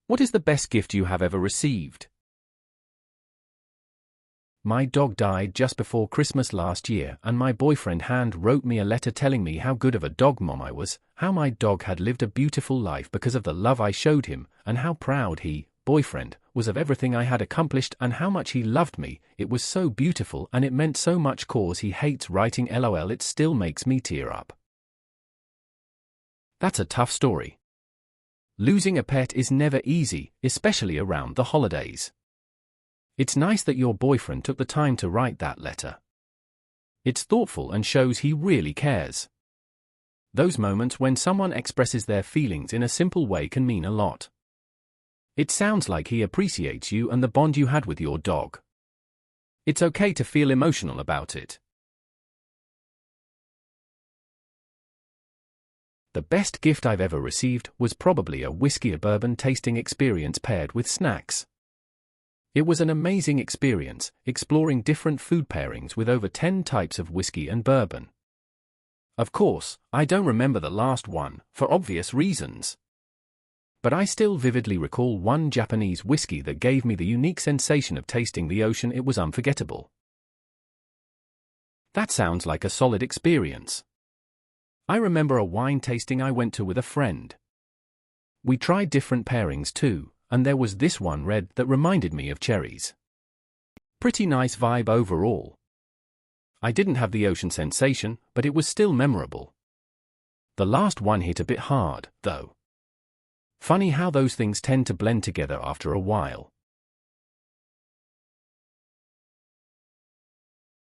What is the best gift you have ever received? My dog died just before Christmas last year, and my boyfriend wrote me a letter telling me how good of a dog mom I was, how my dog had lived a beautiful life because of the love I showed him, and how proud he, boyfriend, was of everything I had accomplished and how much he loved me. It was so beautiful and it meant so much cause he hates writing LOL. It still makes me tear up. That's a tough story. Losing a pet is never easy, especially around the holidays. It's nice that your boyfriend took the time to write that letter. It's thoughtful and shows he really cares. Those moments when someone expresses their feelings in a simple way can mean a lot. It sounds like he appreciates you and the bond you had with your dog. It's okay to feel emotional about it. The best gift I've ever received was probably a whiskey or bourbon tasting experience paired with snacks. It was an amazing experience, exploring different food pairings with over 10 types of whiskey and bourbon. Of course, I don't remember the last one, for obvious reasons. But I still vividly recall one Japanese whiskey that gave me the unique sensation of tasting the ocean. It was unforgettable. That sounds like a solid experience. I remember a wine tasting I went to with a friend. We tried different pairings too, and there was this one red that reminded me of cherries. Pretty nice vibe overall. I didn't have the ocean sensation, but it was still memorable. The last one hit a bit hard, though. Funny how those things tend to blend together after a while.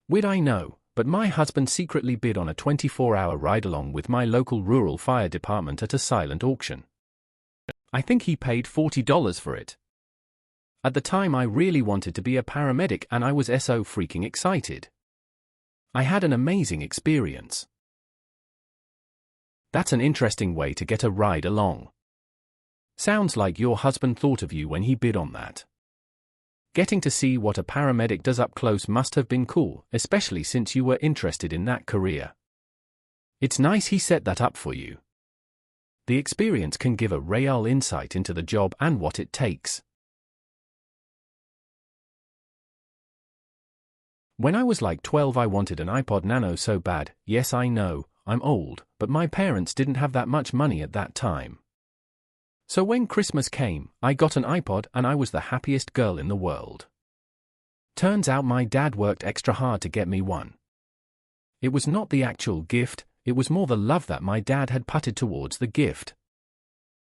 We'd I know, but my husband secretly bid on a 24-hour ride-along with my local rural fire department at a silent auction. I think he paid $40 for it. At the time I really wanted to be a paramedic and I was so freaking excited. I had an amazing experience. That's an interesting way to get a ride along. Sounds like your husband thought of you when he bid on that. Getting to see what a paramedic does up close must have been cool, especially since you were interested in that career. It's nice he set that up for you. The experience can give a real insight into the job and what it takes. When I was like 12, I wanted an iPod Nano so bad. Yes, I know, I'm old, but my parents didn't have that much money at that time. So when Christmas came, I got an iPod and I was the happiest girl in the world. Turns out my dad worked extra hard to get me one. It was not the actual gift, it was more the love that my dad had putted towards the gift.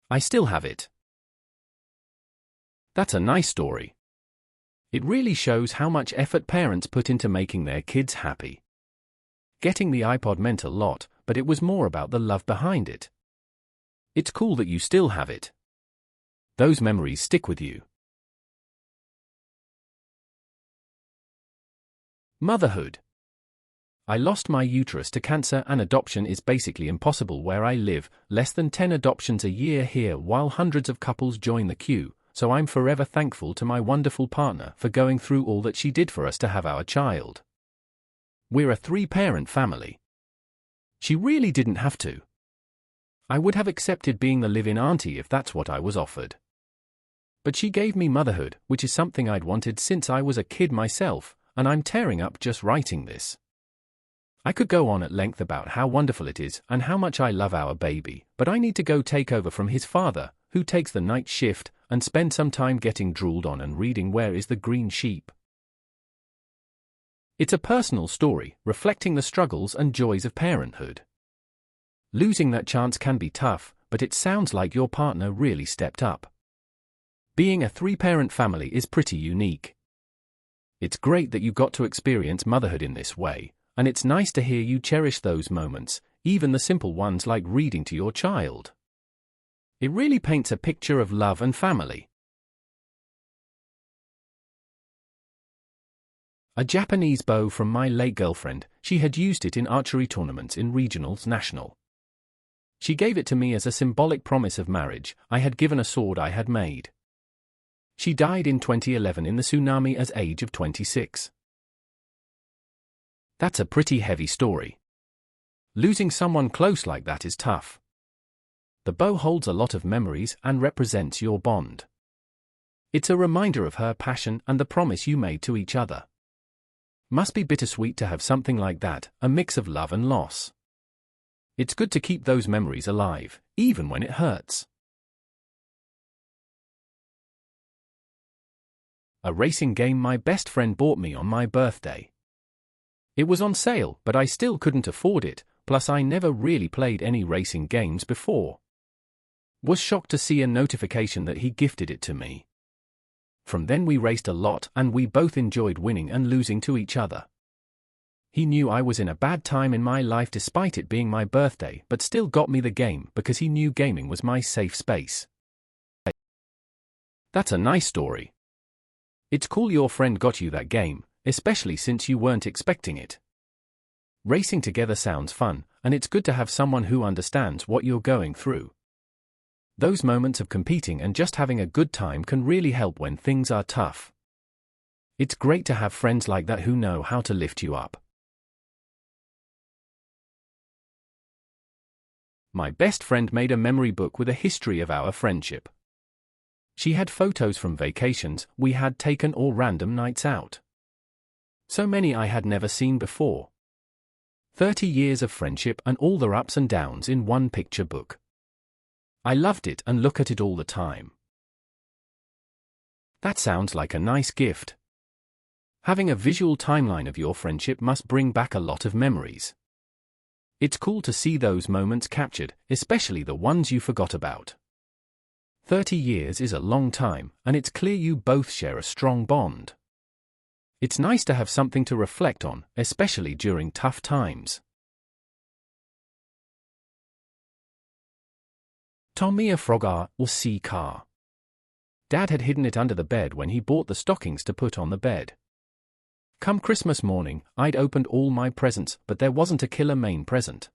I still have it. That's a nice story. It really shows how much effort parents put into making their kids happy. Getting the iPod meant a lot, but it was more about the love behind it. It's cool that you still have it. Those memories stick with you. Motherhood. I lost my uterus to cancer and adoption is basically impossible where I live, less than 10 adoptions a year here while hundreds of couples join the queue, so I'm forever thankful to my wonderful partner for going through all that she did for us to have our child. We're a 3-parent family. She really didn't have to. I would have accepted being the live-in auntie if that's what I was offered. But she gave me motherhood, which is something I'd wanted since I was a kid myself, and I'm tearing up just writing this. I could go on at length about how wonderful it is and how much I love our baby, but I need to go take over from his father, who takes the night shift, and spend some time getting drooled on and reading Where is the Green Sheep? It's a personal story, reflecting the struggles and joys of parenthood. Losing that chance can be tough, but it sounds like your partner really stepped up. Being a 3-parent family is pretty unique. It's great that you got to experience motherhood in this way, and it's nice to hear you cherish those moments, even the simple ones like reading to your child. It really paints a picture of love and family. A Japanese bow from my late girlfriend. She had used it in archery tournaments in regionals national. She gave it to me as a symbolic promise of marriage. I had given a sword I had made. She died in 2011 in the tsunami at age of 26. That's a pretty heavy story. Losing someone close like that is tough. The bow holds a lot of memories and represents your bond. It's a reminder of her passion and the promise you made to each other. Must be bittersweet to have something like that, a mix of love and loss. It's good to keep those memories alive, even when it hurts. A racing game my best friend bought me on my birthday. It was on sale, but I still couldn't afford it, plus I never really played any racing games before. Was shocked to see a notification that he gifted it to me. From then we raced a lot and we both enjoyed winning and losing to each other. He knew I was in a bad time in my life despite it being my birthday, but still got me the game because he knew gaming was my safe space. That's a nice story. It's cool your friend got you that game, especially since you weren't expecting it. Racing together sounds fun, and it's good to have someone who understands what you're going through. Those moments of competing and just having a good time can really help when things are tough. It's great to have friends like that who know how to lift you up. My best friend made a memory book with a history of our friendship. She had photos from vacations we had taken or random nights out. So many I had never seen before. 30 years of friendship and all their ups and downs in one picture book. I loved it and look at it all the time. That sounds like a nice gift. Having a visual timeline of your friendship must bring back a lot of memories. It's cool to see those moments captured, especially the ones you forgot about. 30 years is a long time, and it's clear you both share a strong bond. It's nice to have something to reflect on, especially during tough times. Tommy a frog or sea car. Dad had hidden it under the bed when he bought the stockings to put on the bed. Come Christmas morning, I'd opened all my presents, but there wasn't a killer main present.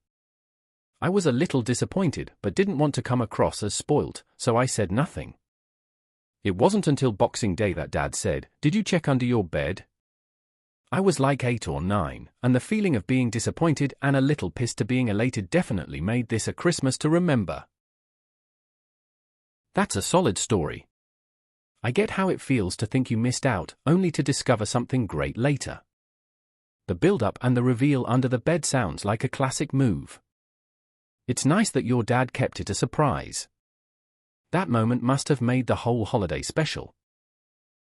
I was a little disappointed, but didn't want to come across as spoilt, so I said nothing. It wasn't until Boxing Day that Dad said, "Did you check under your bed?" I was like 8 or 9, and the feeling of being disappointed and a little pissed to being elated definitely made this a Christmas to remember. That's a solid story. I get how it feels to think you missed out, only to discover something great later. The build-up and the reveal under the bed sounds like a classic move. It's nice that your dad kept it a surprise. That moment must have made the whole holiday special.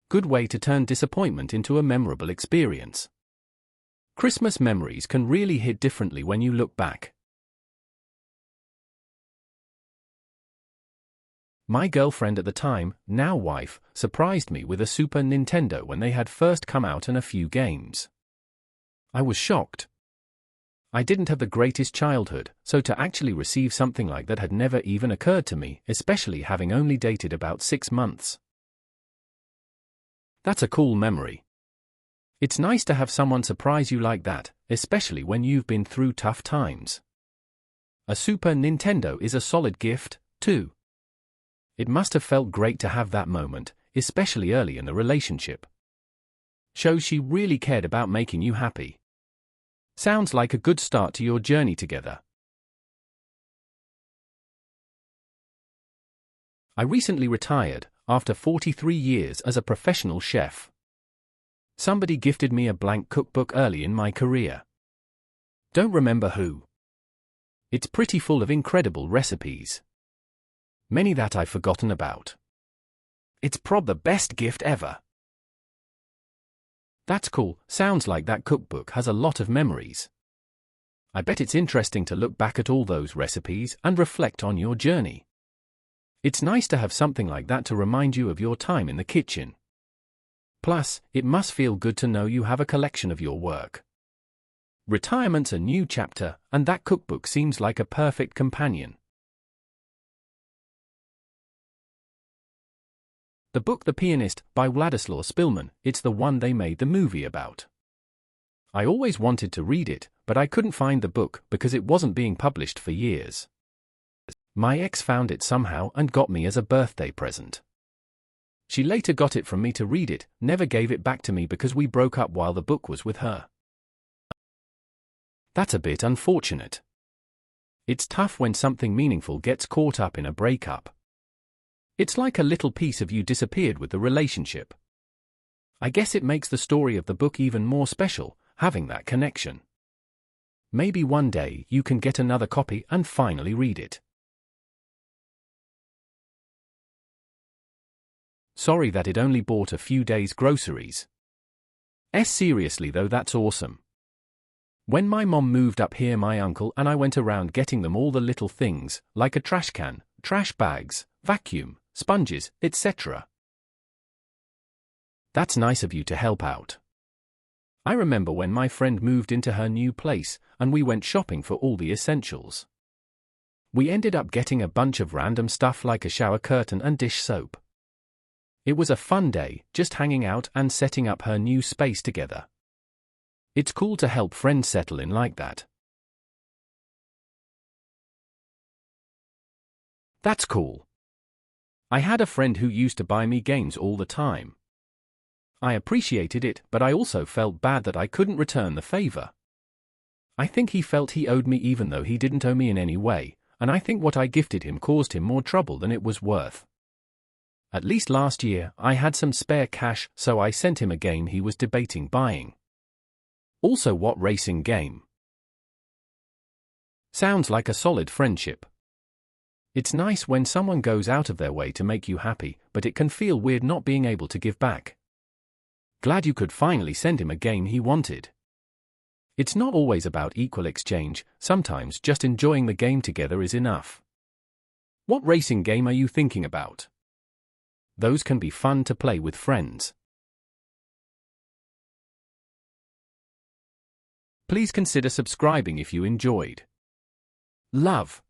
Good way to turn disappointment into a memorable experience. Christmas memories can really hit differently when you look back. My girlfriend at the time, now wife, surprised me with a Super Nintendo when they had first come out and a few games. I was shocked. I didn't have the greatest childhood, so to actually receive something like that had never even occurred to me, especially having only dated about 6 months. That's a cool memory. It's nice to have someone surprise you like that, especially when you've been through tough times. A Super Nintendo is a solid gift, too. It must have felt great to have that moment, especially early in the relationship. Shows she really cared about making you happy. Sounds like a good start to your journey together. I recently retired, after 43 years as a professional chef. Somebody gifted me a blank cookbook early in my career. Don't remember who. It's pretty full of incredible recipes. Many that I've forgotten about. It's the best gift ever. That's cool, sounds like that cookbook has a lot of memories. I bet it's interesting to look back at all those recipes and reflect on your journey. It's nice to have something like that to remind you of your time in the kitchen. Plus, it must feel good to know you have a collection of your work. Retirement's a new chapter, and that cookbook seems like a perfect companion. The book The Pianist, by Władysław Szpilman, it's the one they made the movie about. I always wanted to read it, but I couldn't find the book because it wasn't being published for years. My ex found it somehow and got me as a birthday present. She later got it from me to read it, never gave it back to me because we broke up while the book was with her. That's a bit unfortunate. It's tough when something meaningful gets caught up in a breakup. It's like a little piece of you disappeared with the relationship. I guess it makes the story of the book even more special, having that connection. Maybe one day you can get another copy and finally read it. Sorry that it only bought a few days' groceries. Seriously though, that's awesome. When my mom moved up here, my uncle and I went around getting them all the little things, like a trash can, trash bags, vacuum, sponges, etc. That's nice of you to help out. I remember when my friend moved into her new place, and we went shopping for all the essentials. We ended up getting a bunch of random stuff like a shower curtain and dish soap. It was a fun day, just hanging out and setting up her new space together. It's cool to help friends settle in like that. That's cool. I had a friend who used to buy me games all the time. I appreciated it, but I also felt bad that I couldn't return the favor. I think he felt he owed me even though he didn't owe me in any way, and I think what I gifted him caused him more trouble than it was worth. At least last year, I had some spare cash, so I sent him a game he was debating buying. Also, what racing game? Sounds like a solid friendship. It's nice when someone goes out of their way to make you happy, but it can feel weird not being able to give back. Glad you could finally send him a game he wanted. It's not always about equal exchange, sometimes just enjoying the game together is enough. What racing game are you thinking about? Those can be fun to play with friends. Please consider subscribing if you enjoyed. Love.